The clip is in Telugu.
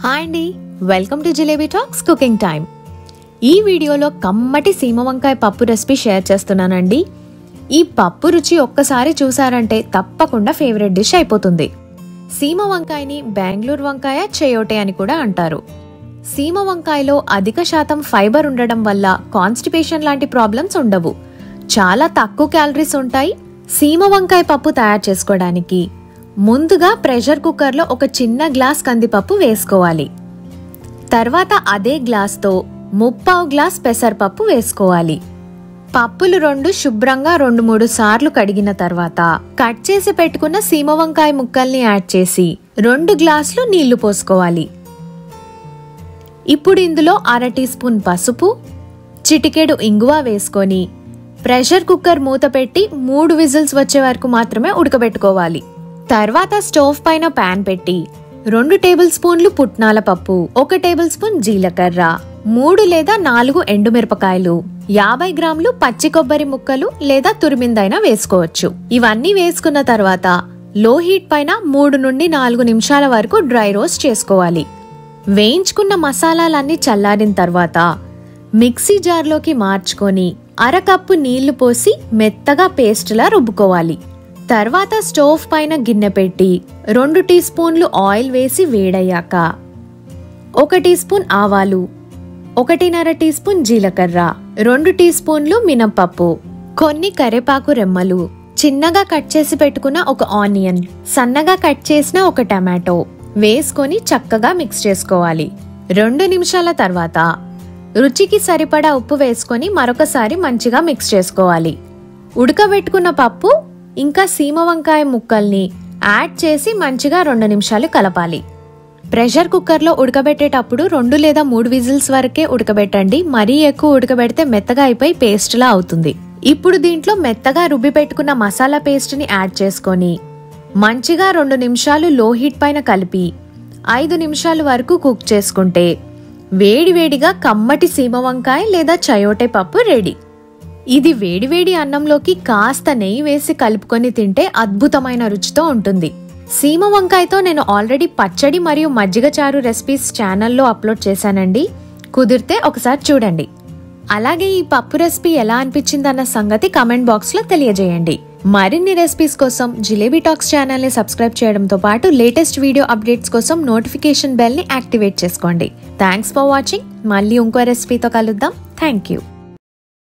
హాయ్ అండి, welcome to jalebi talks cooking time. ఈ వీడియోలో కమ్మటి సీమ వంకాయ పప్పు రెసిపీ షేర్ చేస్తున్నానండి. ఈ పప్పు రుచి ఒక్కసారి చూసారంటే తప్పకుండా ఫేవరెట్ డిష్ అయిపోతుంది. సీమ వంకాయని బెంగళూరు వంకాయ, చయోటే అని కూడా అంటారు. సీమ వంకాయలో అధిక శాతం ఫైబర్ ఉండడం వల్ల కాన్స్టిపేషన్ లాంటి ప్రాబ్లమ్స్ ఉండవు. చాలా తక్కువ క్యాలరీస్ ఉంటాయి. సీమ వంకాయ పప్పు తయారు చేసుకోవడానికి ముందుగా ప్రెషర్ కుక్కర్లో ఒక చిన్న గ్లాస్ కందిపప్పు వేసుకోవాలి. తర్వాత అదే గ్లాస్తో 3/4 గ్లాస్ పెసరపప్పు వేసుకోవాలి. పప్పులు రెండు శుభ్రంగా 2-3 సార్లు కడిగిన తర్వాత కట్ చేసి పెట్టుకున్న సీమ వంకాయ ముక్కల్ని యాడ్ చేసి 2 గ్లాసులు నీళ్లు పోసుకోవాలి. ఇప్పుడు ఇందులో 1/2 టీ స్పూన్ పసుపు, చిటికెడు ఇంగువ వేసుకొని ప్రెషర్ కుక్కర్ మూత పెట్టి 3 విజిల్స్ వచ్చే వరకు మాత్రమే ఉడకబెట్టుకోవాలి. తర్వాత స్టవ్ పైన పాన్ పెట్టి 2 టేబుల్ స్పూన్లు పుట్నాల పప్పు, 1 టేబుల్ స్పూన్ జీలకర్ర, 3 లేదా 4 ఎండుమిరపకాయలు, 50 గ్రాములు పచ్చి కొబ్బరి ముక్కలు లేదా తురిమిందైనా వేసుకోవచ్చు. ఇవన్నీ వేసుకున్న తర్వాత లో హీట్ పైన 3 నుండి 4 నిమిషాల వరకు డ్రై రోస్ట్ చేసుకోవాలి. వేయించుకున్న మసాలాలన్నీ చల్లారిన తర్వాత మిక్సీ జార్లోకి మార్చుకొని 1/2 కప్పు నీళ్లు పోసి మెత్తగా పేస్ట్లా రుబ్బుకోవాలి. తర్వాత స్టవ్ పైన గిన్నె పెట్టి 2 టీ స్పూన్లు ఆయిల్ వేసి వేడయ్యాక 1 టీ స్పూన్ ఆవాలు, 1.5 టీ స్పూన్ జీలకర్ర, 2 టీ స్పూన్లు మినపప్పు, కొన్ని కరివేపాకు రెమ్మలు, చిన్నగా కట్ చేసి పెట్టుకున్న 1 ఆనియన్, సన్నగా కట్ చేసిన 1 టమాటో వేసుకొని చక్కగా మిక్స్ చేసుకోవాలి. 2 నిమిషాల తర్వాత రుచికి సరిపడా ఉప్పు వేసుకొని మరొకసారి మంచిగా మిక్స్ చేసుకోవాలి. ఉడకబెట్టుకున్న పప్పు ఇంకా సీమ వంకాయ ముక్కల్ని యాడ్ చేసి మంచిగా 2 నిమిషాలు కలపాలి. ప్రెషర్ కుక్కర్లో ఉడకబెట్టేటప్పుడు 2 లేదా 3 విజిల్స్ వరకే ఉడకబెట్టండి. మరీ ఎక్కువ ఉడకబెడితే మెత్తగా అయిపోయి పేస్ట్లా అవుతుంది. ఇప్పుడు దీంట్లో మెత్తగా రుబ్బి పెట్టుకున్న మసాలా పేస్ట్ని యాడ్ చేసుకొని మంచిగా 2 నిమిషాలు లో హీట్ పైన కలిపి 5 నిమిషాల వరకు కుక్ చేసుకుంటే వేడివేడిగా కమ్మటి సీమ వంకాయ లేదా చయోటే పప్పు రెడీ. ఇది వేడివేడి అన్నంలోకి కాస్త నెయ్యి వేసి కలుపుకొని తింటే అద్భుతమైన రుచితో ఉంటుంది. సీమ వంకాయతో నేను ఆల్రెడీ పచ్చడి మరియు మజ్జిగ చారు రెసిపీస్ ఛానల్లో అప్లోడ్ చేశానండి. కుదిరితే ఒకసారి చూడండి. అలాగే ఈ పప్పు రెసిపీ ఎలా అనిపించిందన్న సంగతి కామెంట్ బాక్స్లో తెలియజేయండి. మరిన్ని రెసిపీస్ కోసం జిలేబీ టాక్స్ ఛానల్ని సబ్స్క్రైబ్ చేయడంతో పాటు లేటెస్ట్ వీడియో అప్డేట్స్ కోసం నోటిఫికేషన్ బెల్ని యాక్టివేట్ చేసుకోండి. Thanks for watching. మళ్ళీ ఇంకో రెసిపీతో కలుద్దాం. Thank you.